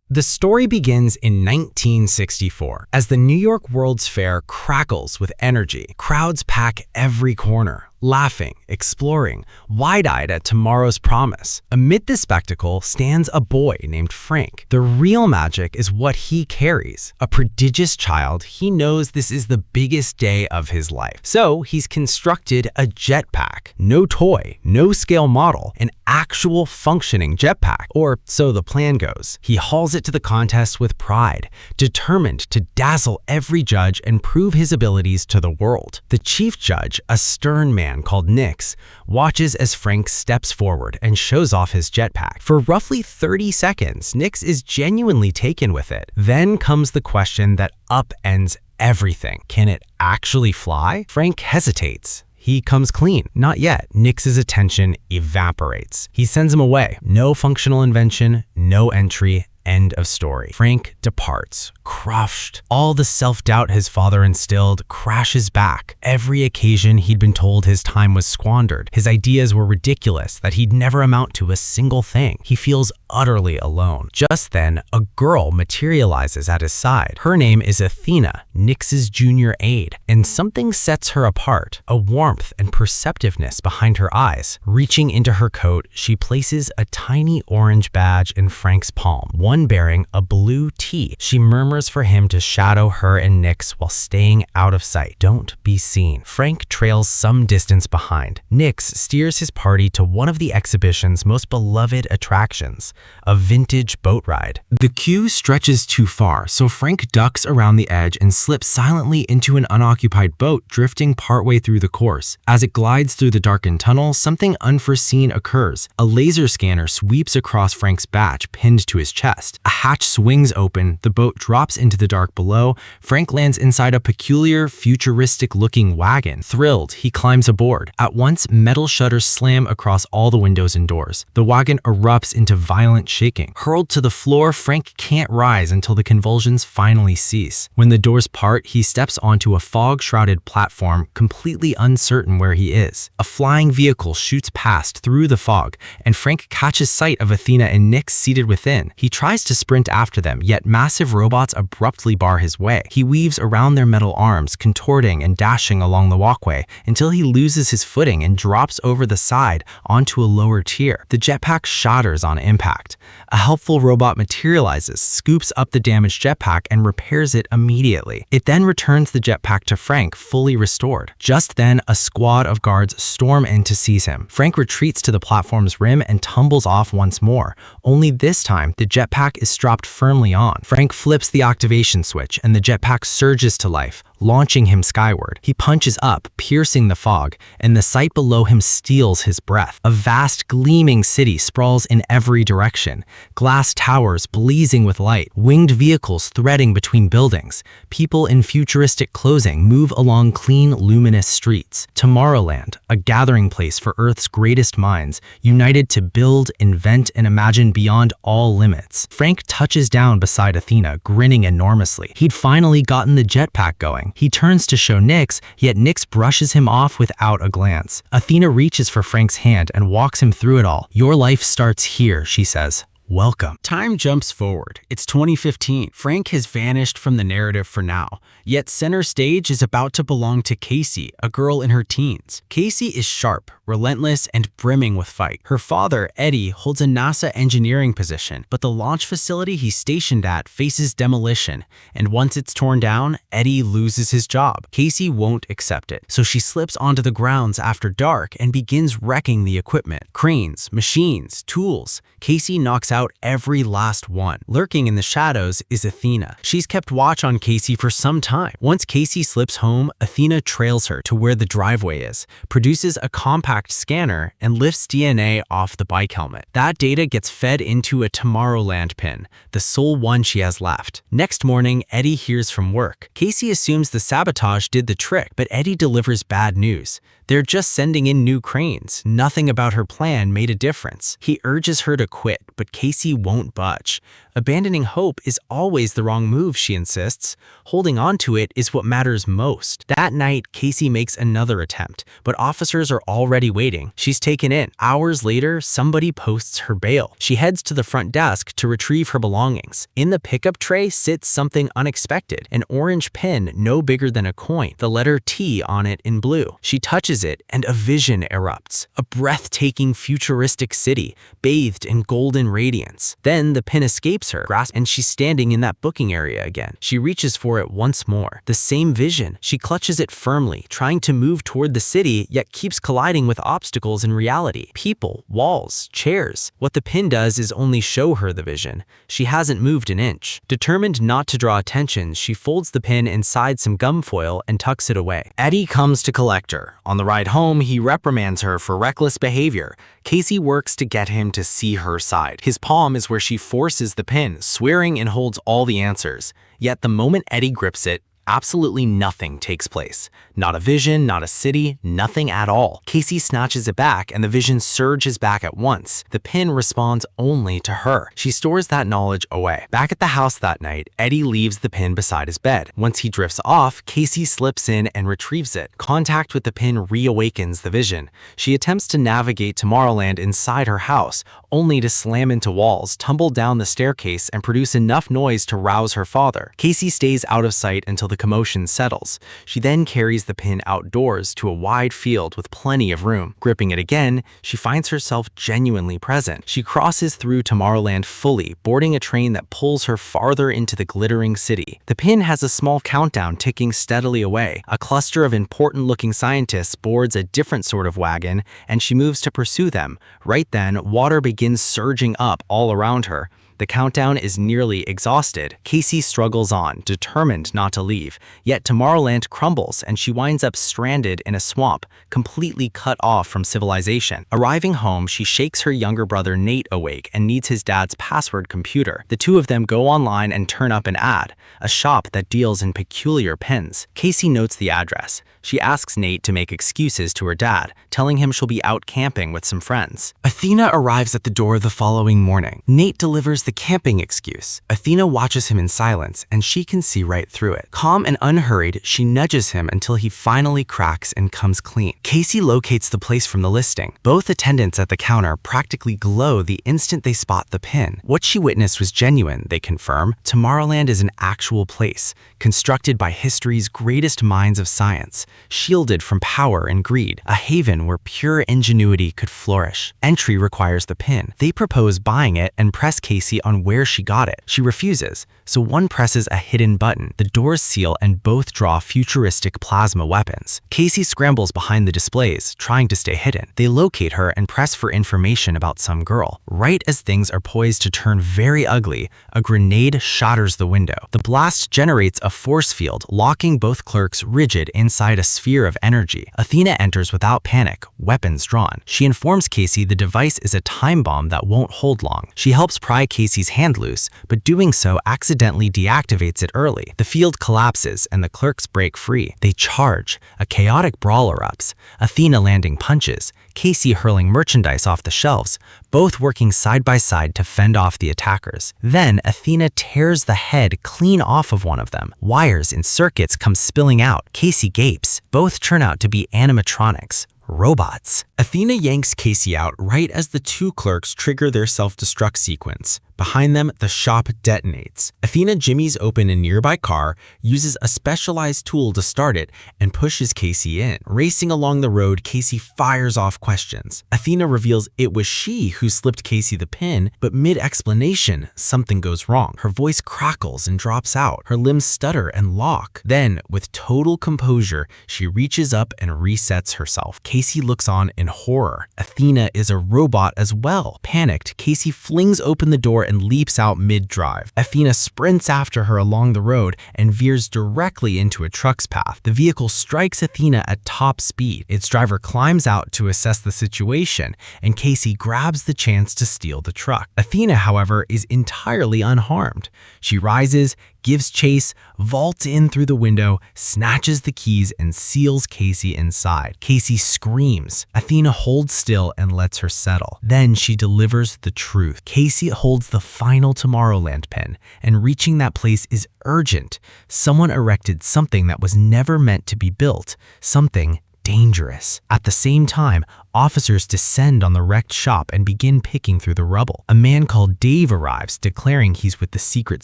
The story begins in 1964. As the New York World's Fair crackles with energy, crowds pack every corner, laughing, exploring, wide-eyed at tomorrow's promise. Amid the spectacle stands a boy named Frank. The real magic is what he carries. A prodigious child, he knows this is the biggest day of his life. So he's constructed a jetpack. No toy, no scale model, an actual functioning jetpack, or so the plan goes. He hauls it to the contest with pride, determined to dazzle every judge and prove his abilities to the world. The chief judge, a stern man called Nix, watches as Frank steps forward and shows off his jetpack. For roughly 30 seconds, Nix is genuinely taken with it. Then comes the question that upends everything. Can it actually fly? Frank hesitates. He comes clean. Not yet. Nix's attention evaporates. He sends him away. No functional invention, no entry. End of story. Frank departs, crushed. All the self-doubt his father instilled crashes back. Every occasion he'd been told his time was squandered. His ideas were ridiculous, that he'd never amount to a single thing. He feels utterly alone. Just then, a girl materializes at his side. Her name is Athena, Nix's junior aide, and something sets her apart. A warmth and perceptiveness behind her eyes. Reaching into her coat, she places a tiny orange badge in Frank's palm, one bearing a blue T. She murmurs for him to shadow her and Nix while staying out of sight. Don't be seen. Frank trails some distance behind. Nix steers his party to one of the exhibition's most beloved attractions, a vintage boat ride. The queue stretches too far, so Frank ducks around the edge and slips silently into an unoccupied boat drifting partway through the course. As it glides through the darkened tunnel, something unforeseen occurs. A laser scanner sweeps across Frank's badge, pinned to his chest. A hatch swings open, the boat drops into the dark below. Frank lands inside a peculiar, futuristic-looking wagon. Thrilled, he climbs aboard. At once, metal shutters slam across all the windows and doors. The wagon erupts into violent shaking. Hurled to the floor, Frank can't rise until the convulsions finally cease. When the doors part, he steps onto a fog-shrouded platform, completely uncertain where he is. A flying vehicle shoots past through the fog, and Frank catches sight of Athena and Nix seated within. He tries to sprint after them, yet massive robots abruptly bar his way. He weaves around their metal arms, contorting and dashing along the walkway until he loses his footing and drops over the side onto a lower tier. The jetpack shatters on impact. A helpful robot materializes, scoops up the damaged jetpack, and repairs it immediately. It then returns the jetpack to Frank, fully restored. Just then, a squad of guards storm in to seize him. Frank retreats to the platform's rim and tumbles off once more. Only this time, the jetpack is strapped firmly on. Frank flips the activation switch, and the jetpack surges to life, launching him skyward. He punches up, piercing the fog, and the sight below him steals his breath. A vast, gleaming city sprawls in every direction. Glass towers blazing with light, winged vehicles threading between buildings. People in futuristic clothing move along clean, luminous streets. Tomorrowland, a gathering place for Earth's greatest minds, united to build, invent, and imagine beyond all limits. Frank touches down beside Athena, grinning enormously. He'd finally gotten the jetpack going. He turns to show Nix, yet Nix brushes him off without a glance. Athena reaches for Frank's hand and walks him through it all. "Your life starts here," she says. Welcome. Time jumps forward. It's 2015. Frank has vanished from the narrative for now, yet center stage is about to belong to Casey, a girl in her teens. Casey is sharp, relentless, and brimming with fight. Her father, Eddie, holds a NASA engineering position, but the launch facility he's stationed at faces demolition, and once it's torn down, Eddie loses his job. Casey won't accept it, so she slips onto the grounds after dark and begins wrecking the equipment. Cranes, machines, tools. Casey knocks out every last one. Lurking in the shadows is Athena. She's kept watch on Casey for some time. Once Casey slips home, Athena trails her to where the driveway is, produces a compact scanner, and lifts DNA off the bike helmet. That data gets fed into a Tomorrowland pin, the sole one she has left. Next morning, Eddie hears from work. Casey assumes the sabotage did the trick, but Eddie delivers bad news. They're just sending in new cranes. Nothing about her plan made a difference. He urges her to quit, but Casey won't budge. Abandoning hope is always the wrong move, she insists. Holding on to it is what matters most. That night, Casey makes another attempt, but officers are already waiting. She's taken in. Hours later, somebody posts her bail. She heads to the front desk to retrieve her belongings. In the pickup tray sits something unexpected, an orange pin no bigger than a coin, the letter T on it in blue. She touches it, and a vision erupts. A breathtaking futuristic city, bathed in golden radiance. Then the pin escapes her grasp, and she's standing in that booking area again. She reaches for it once more. The same vision. She clutches it firmly, trying to move toward the city, yet keeps colliding with obstacles in reality. People, walls, chairs. What the pin does is only show her the vision. She hasn't moved an inch. Determined not to draw attention, she folds the pin inside some gum foil and tucks it away. Eddie comes to collect her. On the ride home, he reprimands her for reckless behavior. Casey works to get him to see her side. His palm is where she forces the pin, swearing and holds all the answers. Yet the moment Eddie grips it, absolutely nothing takes place. Not a vision, not a city, nothing at all. Casey snatches it back and the vision surges back at once. The pin responds only to her. She stores that knowledge away. Back at the house that night, Eddie leaves the pin beside his bed. Once he drifts off, Casey slips in and retrieves it. Contact with the pin reawakens the vision. She attempts to navigate Tomorrowland inside her house, only to slam into walls, tumble down the staircase, and produce enough noise to rouse her father. Casey stays out of sight until the commotion settles. She then carries the pin outdoors to a wide field with plenty of room. Gripping it again, she finds herself genuinely present. She crosses through Tomorrowland fully, boarding a train that pulls her farther into the glittering city. The pin has a small countdown ticking steadily away. A cluster of important-looking scientists boards a different sort of wagon, and she moves to pursue them. Right then, water begins surging up all around her. The countdown is nearly exhausted. Casey struggles on, determined not to leave. Yet Tomorrowland crumbles and she winds up stranded in a swamp, completely cut off from civilization. Arriving home, she shakes her younger brother Nate awake and needs his dad's password computer. The two of them go online and turn up an ad, a shop that deals in peculiar pins. Casey notes the address. She asks Nate to make excuses to her dad, telling him she'll be out camping with some friends. Athena arrives at the door the following morning. Nate delivers the camping excuse. Athena watches him in silence, and she can see right through it. Calm and unhurried, she nudges him until he finally cracks and comes clean. Casey locates the place from the listing. Both attendants at the counter practically glow the instant they spot the pin. What she witnessed was genuine, they confirm. Tomorrowland is an actual place, constructed by history's greatest minds of science, shielded from power and greed, a haven where pure ingenuity could flourish. Entry requires the pin. They propose buying it and press Casey on where she got it. She refuses, so one presses a hidden button. The doors seal and both draw futuristic plasma weapons. Casey scrambles behind the displays, trying to stay hidden. They locate her and press for information about some girl. Right as things are poised to turn very ugly, a grenade shatters the window. The blast generates a force field, locking both clerks rigid inside a sphere of energy. Athena enters without panic, weapons drawn. She informs Casey the device is a time bomb that won't hold long. She helps pry Casey's hand loose, but doing so accidentally deactivates it early. The field collapses and the clerks break free. They charge. A chaotic brawl erupts. Athena landing punches, Casey hurling merchandise off the shelves, both working side by side to fend off the attackers. Then Athena tears the head clean off of one of them. Wires and circuits come spilling out. Casey gapes. Both turn out to be animatronics. Robots. Athena yanks Casey out right as the two clerks trigger their self-destruct sequence. Behind them, the shop detonates. Athena jimmies open a nearby car, uses a specialized tool to start it, and pushes Casey in. Racing along the road, Casey fires off questions. Athena reveals it was she who slipped Casey the pin, but mid-explanation, something goes wrong. Her voice crackles and drops out. Her limbs stutter and lock. Then, with total composure, she reaches up and resets herself. Casey looks on in horror. Athena is a robot as well. Panicked, Casey flings open the door and leaps out mid-drive. Athena sprints after her along the road and veers directly into a truck's path. The vehicle strikes Athena at top speed. Its driver climbs out to assess the situation, and Casey grabs the chance to steal the truck. Athena, however, is entirely unharmed. She rises, gives chase, vaults in through the window, snatches the keys, and seals Casey inside. Casey screams. Athena holds still and lets her settle. Then she delivers the truth. Casey holds the final Tomorrowland pin, and reaching that place is urgent. Someone erected something that was never meant to be built, something dangerous. At the same time, officers descend on the wrecked shop and begin picking through the rubble. A man called Dave arrives, declaring he's with the Secret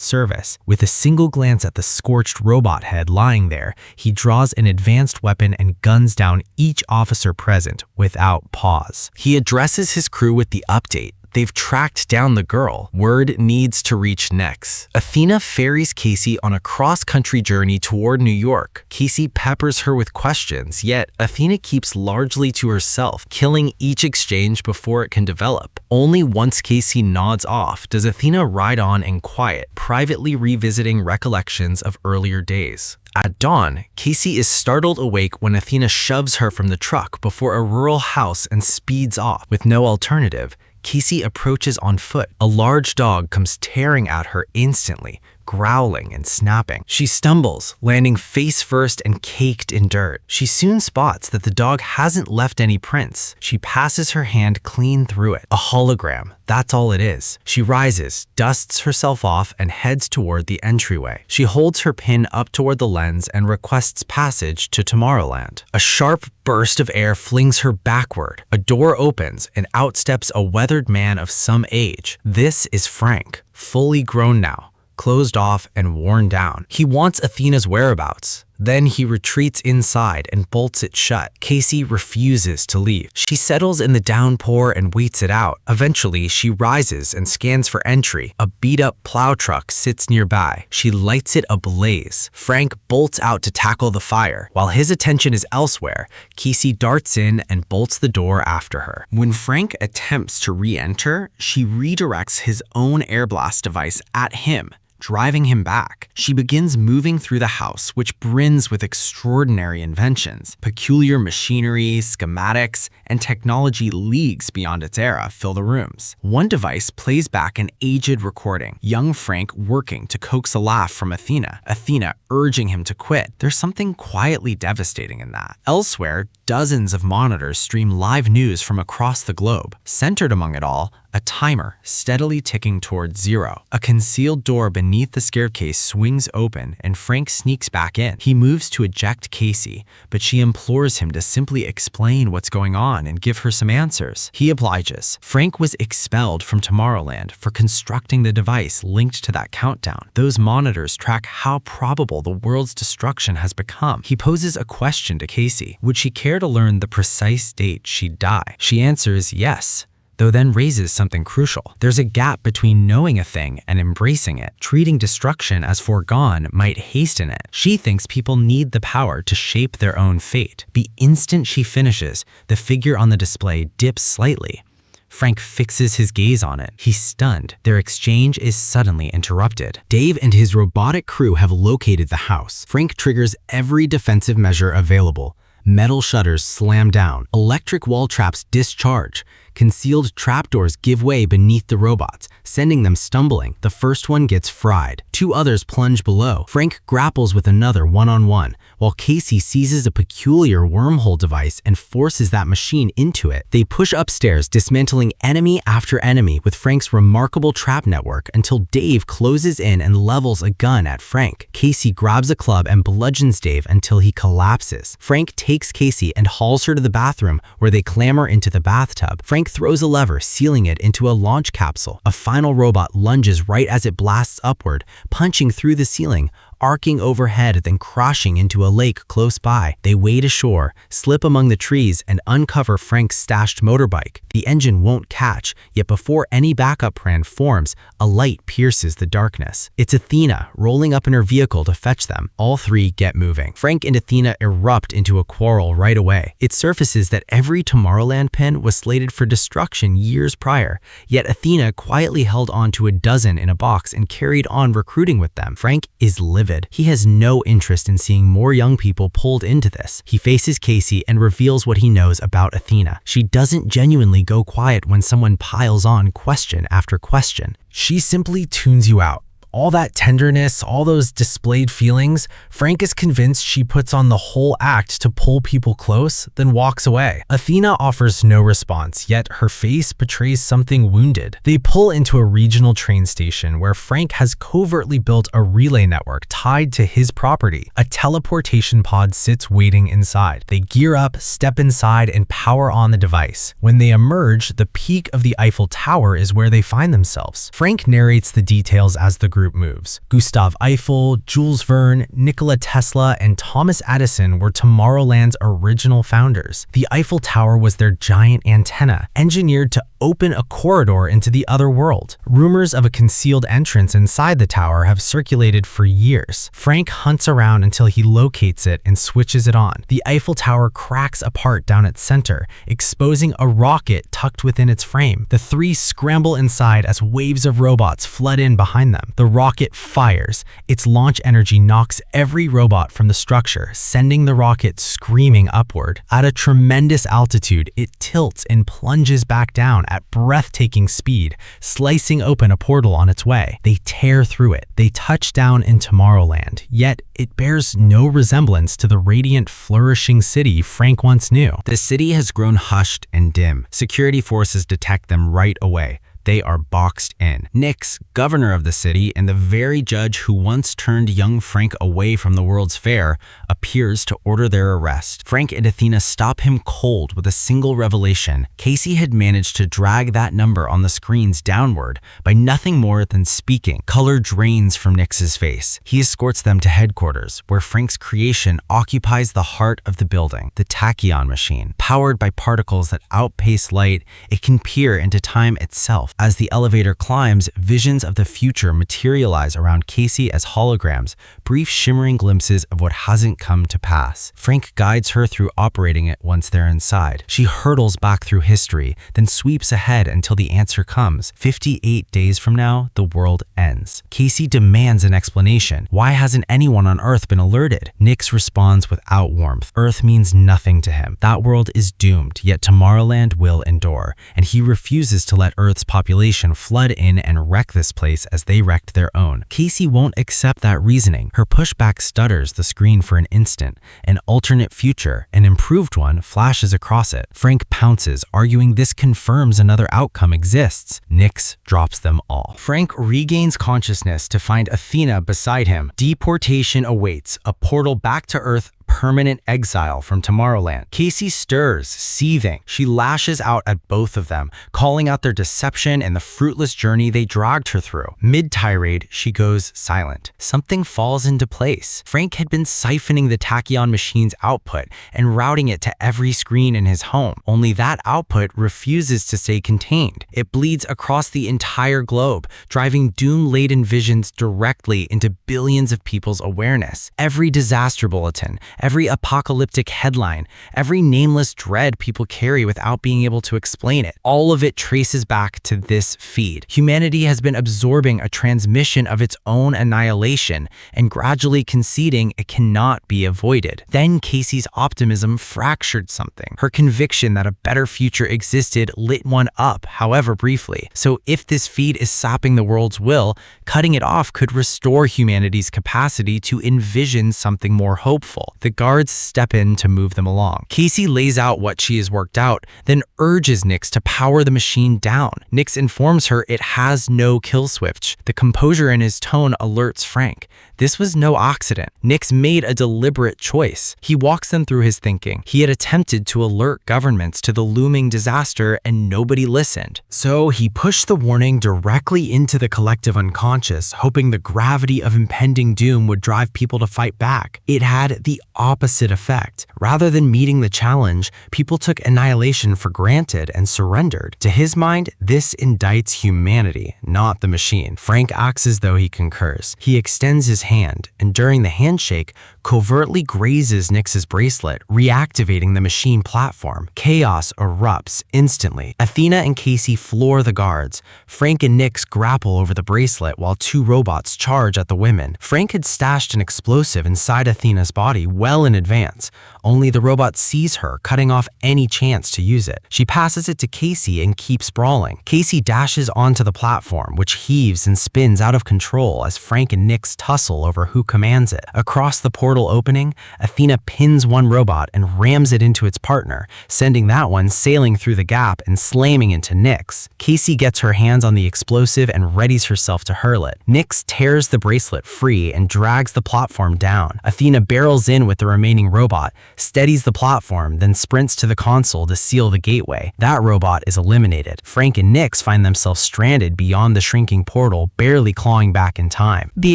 Service. With a single glance at the scorched robot head lying there, he draws an advanced weapon and guns down each officer present without pause. He addresses his crew with the update. They've tracked down the girl. Word needs to reach next. Athena ferries Casey on a cross-country journey toward New York. Casey peppers her with questions, yet Athena keeps largely to herself, killing each exchange before it can develop. Only once Casey nods off does Athena ride on in quiet, privately revisiting recollections of earlier days. At dawn, Casey is startled awake when Athena shoves her from the truck before a rural house and speeds off. With no alternative, Casey approaches on foot. A large dog comes tearing at her instantly, growling and snapping. She stumbles, landing face first and caked in dirt. She soon spots that the dog hasn't left any prints. She passes her hand clean through it. A hologram, that's all it is. She rises, dusts herself off, and heads toward the entryway. She holds her pin up toward the lens and requests passage to Tomorrowland. A sharp burst of air flings her backward. A door opens and out steps a weathered man of some age. This is Frank, fully grown now, closed off and worn down. He wants Athena's whereabouts. Then he retreats inside and bolts it shut. Casey refuses to leave. She settles in the downpour and waits it out. Eventually, she rises and scans for entry. A beat-up plow truck sits nearby. She lights it ablaze. Frank bolts out to tackle the fire. While his attention is elsewhere, Casey darts in and bolts the door after her. When Frank attempts to re-enter, she redirects his own air blast device at him, driving him back. She begins moving through the house, which brims with extraordinary inventions. Peculiar machinery, schematics, and technology leagues beyond its era fill the rooms. One device plays back an aged recording, young Frank working to coax a laugh from Athena, Athena urging him to quit. There's something quietly devastating in that. Elsewhere, dozens of monitors stream live news from across the globe. Centered among it all, a timer steadily ticking towards zero. A concealed door beneath the staircase swings open and Frank sneaks back in. He moves to eject Casey, but she implores him to simply explain what's going on and give her some answers. He obliges. Frank was expelled from Tomorrowland for constructing the device linked to that countdown. Those monitors track how probable the world's destruction has become. He poses a question to Casey. Would she care to learn the precise date she'd die? She answers yes, though then raises something crucial. There's a gap between knowing a thing and embracing it. Treating destruction as foregone might hasten it. She thinks people need the power to shape their own fate. The instant she finishes, the figure on the display dips slightly. Frank fixes his gaze on it. He's stunned. Their exchange is suddenly interrupted. Dave and his robotic crew have located the house. Frank triggers every defensive measure available. Metal shutters slam down. Electric wall traps discharge. Concealed trapdoors give way beneath the robots, sending them stumbling. The first one gets fried. Two others plunge below. Frank grapples with another one-on-one, while Casey seizes a peculiar wormhole device and forces that machine into it. They push upstairs, dismantling enemy after enemy with Frank's remarkable trap network until Dave closes in and levels a gun at Frank. Casey grabs a club and bludgeons Dave until he collapses. Frank takes Casey and hauls her to the bathroom, where they clamber into the bathtub. Frank throws a lever, sealing it into a launch capsule. A final robot lunges right as it blasts upward, punching through the ceiling, arcing overhead, then crashing into a lake close by. They wade ashore, slip among the trees, and uncover Frank's stashed motorbike. The engine won't catch, yet before any backup plan forms, a light pierces the darkness. It's Athena, rolling up in her vehicle to fetch them. All three get moving. Frank and Athena erupt into a quarrel right away. It surfaces that every Tomorrowland pin was slated for destruction years prior, yet Athena quietly held on to a dozen in a box and carried on recruiting with them. Frank is livid. He has no interest in seeing more young people pulled into this. He faces Casey and reveals what he knows about Athena. She doesn't genuinely go quiet when someone piles on question after question. She simply tunes you out, All that tenderness, all those displayed feelings, Frank is convinced she puts on the whole act to pull people close, then walks away. Athena offers no response, yet her face betrays something wounded. They pull into a regional train station where Frank has covertly built a relay network tied to his property. A teleportation pod sits waiting inside. They gear up, step inside, and power on the device. When they emerge, the peak of the Eiffel Tower is where they find themselves. Frank narrates the details as the group moves. Gustav Eiffel, Jules Verne, Nikola Tesla, and Thomas Edison were Tomorrowland's original founders. The Eiffel Tower was their giant antenna, engineered to open a corridor into the other world. Rumors of a concealed entrance inside the tower have circulated for years. Frank hunts around until he locates it and switches it on. The Eiffel Tower cracks apart down its center, exposing a rocket tucked within its frame. The three scramble inside as waves of robots flood in behind them. The rocket fires. Its launch energy knocks every robot from the structure, sending the rocket screaming upward. At a tremendous altitude, it tilts and plunges back down at breathtaking speed, slicing open a portal on its way. They tear through it. They touch down in Tomorrowland, yet it bears no resemblance to the radiant, flourishing city Frank once knew. The city has grown hushed and dim. Security forces detect them right away. They are boxed in. Nix, governor of the city and the very judge who once turned young Frank away from the World's Fair, appears to order their arrest. Frank and Athena stop him cold with a single revelation. Casey had managed to drag that number on the screens downward by nothing more than speaking. Color drains from Nix's face. He escorts them to headquarters, where Frank's creation occupies the heart of the building, the tachyon machine. Powered by particles that outpace light, it can peer into time itself. As the elevator climbs, visions of the future materialize around Casey as holograms, brief shimmering glimpses of what hasn't come to pass. Frank guides her through operating it once they're inside. She hurtles back through history, then sweeps ahead until the answer comes. 58 days from now, the world ends. Casey demands an explanation. Why hasn't anyone on Earth been alerted? Nix responds without warmth. Earth means nothing to him. That world is doomed, yet Tomorrowland will endure, and he refuses to let Earth's population flood in and wreck this place as they wrecked their own. Casey won't accept that reasoning. Her pushback stutters the screen for an instant. An alternate future, an improved one, flashes across it. Frank pounces, arguing this confirms another outcome exists. Nix drops them all. Frank regains consciousness to find Athena beside him. Deportation awaits, a portal back to Earth, permanent exile from Tomorrowland. Casey stirs, seething. She lashes out at both of them, calling out their deception and the fruitless journey they dragged her through. Mid-tirade, she goes silent. Something falls into place. Frank had been siphoning the tachyon machine's output and routing it to every screen in his home. Only that output refuses to stay contained. It bleeds across the entire globe, driving doom-laden visions directly into billions of people's awareness. Every disaster bulletin, every apocalyptic headline, every nameless dread people carry without being able to explain it. All of it traces back to this feed. Humanity has been absorbing a transmission of its own annihilation and gradually conceding it cannot be avoided. Then Casey's optimism fractured something. Her conviction that a better future existed lit one up, however briefly. So if this feed is sapping the world's will, cutting it off could restore humanity's capacity to envision something more hopeful. The guards step in to move them along. Casey lays out what she has worked out, then urges Nix to power the machine down. Nix informs her it has no kill switch. The composure in his tone alerts Frank. This was no accident. Nix made a deliberate choice. He walks them through his thinking. He had attempted to alert governments to the looming disaster and nobody listened. So he pushed the warning directly into the collective unconscious, hoping the gravity of impending doom would drive people to fight back. It had the opposite effect. Rather than meeting the challenge, people took annihilation for granted and surrendered. To his mind, this indicts humanity, not the machine. Frank acts as though he concurs. He extends his hand, and during the handshake, covertly grazes Nix's bracelet, reactivating the machine platform. Chaos erupts instantly. Athena and Casey floor the guards. Frank and Nix grapple over the bracelet while two robots charge at the women. Frank had stashed an explosive inside Athena's body well in advance. only the robot sees her, cutting off any chance to use it. She passes it to Casey and keeps sprawling. Casey dashes onto the platform, which heaves and spins out of control as Frank and Nix tussle over who commands it. Across the portal opening, Athena pins one robot and rams it into its partner, sending that one sailing through the gap and slamming into Nix. Casey gets her hands on the explosive and readies herself to hurl it. Nix tears the bracelet free and drags the platform down. Athena barrels in with the remaining robot, steadies the platform, then sprints to the console to seal the gateway. That robot is eliminated. Frank and Nix find themselves stranded beyond the shrinking portal, barely clawing back in time. The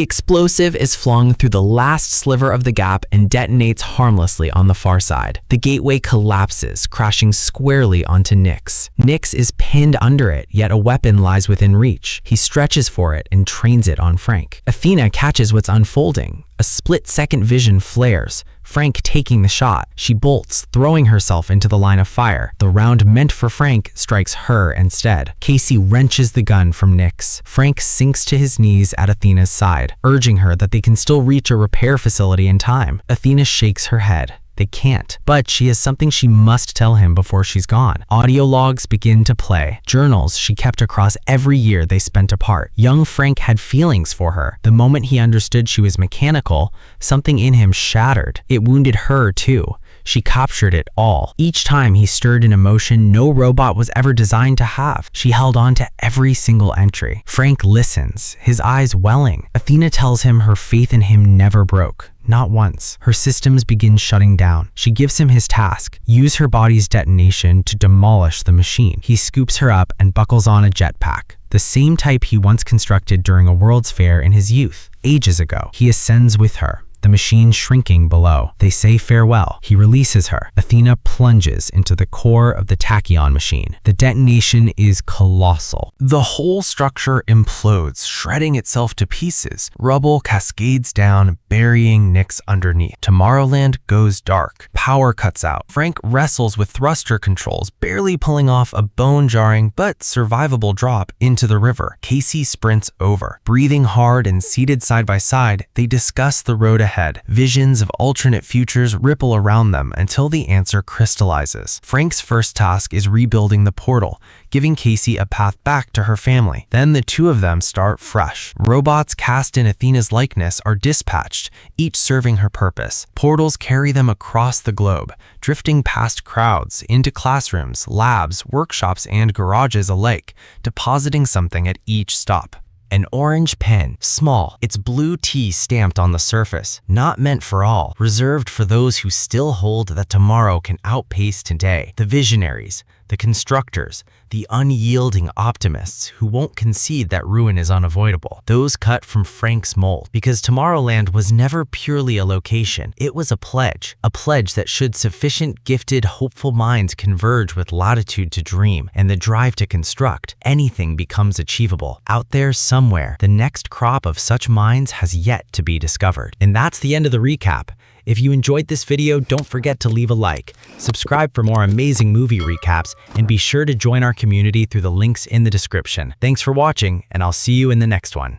explosive is flung through the last sliver of the gap and detonates harmlessly on the far side. The gateway collapses, crashing squarely onto Nix. Nix is pinned under it, yet a weapon lies within reach. He stretches for it and trains it on Frank. Athena catches what's unfolding. A split-second vision flares, Frank taking the shot. She bolts, throwing herself into the line of fire. The round meant for Frank strikes her instead. Casey wrenches the gun from Nix. Frank sinks to his knees at Athena's side, urging her that they can still reach a repair facility in time. Athena shakes her head. They can't, but she has something she must tell him before she's gone. Audio logs begin to play, journals she kept across every year they spent apart. Young Frank had feelings for her. The moment he understood she was mechanical, something in him shattered. It wounded her too. She captured it all. Each time he stirred an emotion no robot was ever designed to have. She held on to every single entry. Frank listens, his eyes welling. Athena tells him her faith in him never broke. Not once. Her systems begin shutting down. She gives him his task, use her body's detonation to demolish the machine. He scoops her up and buckles on a jetpack, the same type he once constructed during a World's Fair in his youth, ages ago. He ascends with her, the machine shrinking below. They say farewell. He releases her. Athena plunges into the core of the tachyon machine. The detonation is colossal. The whole structure implodes, shredding itself to pieces. Rubble cascades down, burying Nix underneath. Tomorrowland goes dark. Power cuts out. Frank wrestles with thruster controls, barely pulling off a bone-jarring but survivable drop into the river. Casey sprints over. Breathing hard and seated side by side, they discuss the road ahead. Visions of alternate futures ripple around them until the answer crystallizes. Frank's first task is rebuilding the portal, giving Casey a path back to her family. Then the two of them start fresh. Robots cast in Athena's likeness are dispatched, each serving her purpose. Portals carry them across the globe, drifting past crowds, into classrooms, labs, workshops, and garages alike, depositing something at each stop. An orange pen, small, its blue T stamped on the surface, not meant for all, reserved for those who still hold that tomorrow can outpace today. The visionaries, the constructors, the unyielding optimists who won't concede that ruin is unavoidable. Those cut from Frank's mold. Because Tomorrowland was never purely a location. It was a pledge that should sufficient gifted, hopeful minds converge with latitude to dream and the drive to construct, anything becomes achievable. Out there somewhere, the next crop of such minds has yet to be discovered. And that's the end of the recap. If you enjoyed this video, don't forget to leave a like, subscribe for more amazing movie recaps, and be sure to join our community through the links in the description. Thanks for watching, and I'll see you in the next one.